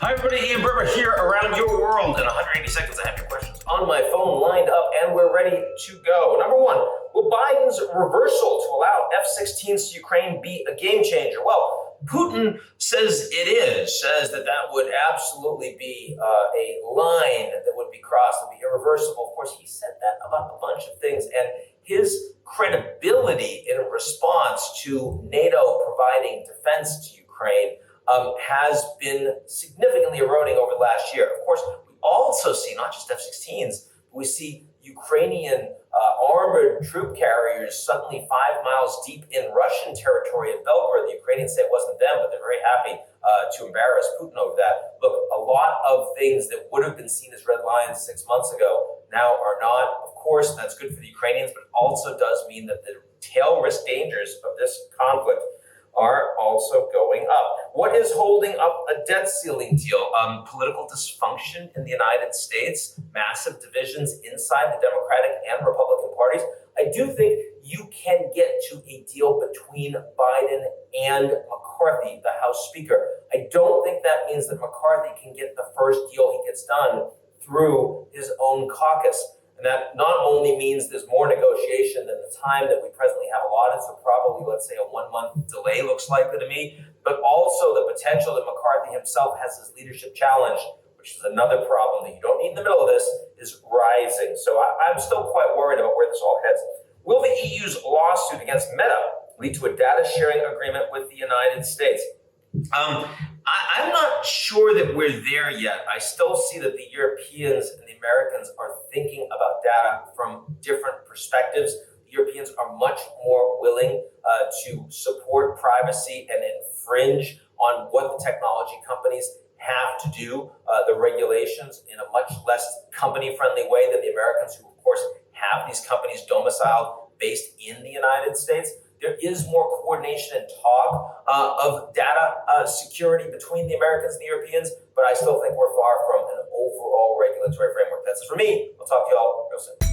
Hi everybody, Ian Bremmer here around your world. In 180 seconds, I have your questions on my phone lined up and we're ready to go. Number one, will Biden's reversal to allow F-16s to Ukraine be a game changer? Well, Putin says it is, says that would absolutely be a line that would be crossed, would be irreversible. Of course, he said that about a bunch of things, and his credibility in response to NATO providing defense to Ukraine has been significantly eroding over the last year. Of course, we also see not just F-16s, we see Ukrainian armored troop carriers suddenly 5 miles deep in Russian territory in Belgorod. The Ukrainians say it wasn't them, but they're very happy to embarrass Putin over that. Look, a lot of things that would have been seen as red lines 6 months ago now are not. Of course, that's good for the Ukrainians, but also does mean that the tail risk dangers of this conflict are also going up. What is holding up a debt ceiling deal? Political dysfunction in the United States, massive divisions inside the Democratic and Republican parties. I do think you can get to a deal between Biden and McCarthy, the House Speaker. I don't think that means that McCarthy can get the first deal he gets done through his own caucus. And that not only means there's more negotiation than the time that we presently have allotted, so probably, let's say, a 1 month delay looks likely to me, but also the potential that McCarthy himself has his leadership challenge, which is another problem that you don't need in the middle of this, is rising. So I'm still quite worried about where this all heads. Will the EU's lawsuit against Meta lead to a data sharing agreement with the United States? I'm not sure that we're there yet. I still see that the Europeans and the Americans are thinking about data from different perspectives. The Europeans are much more willing to support privacy and infringe on what the technology companies have to do, the regulations, in a much less company-friendly way than the Americans, who, of course, have these companies domiciled based in the United States. There is more coordination and talk of data security between the Americans and the Europeans, but I still think we're far from an overall regulatory framework. That's it for me. I'll talk to you all real soon.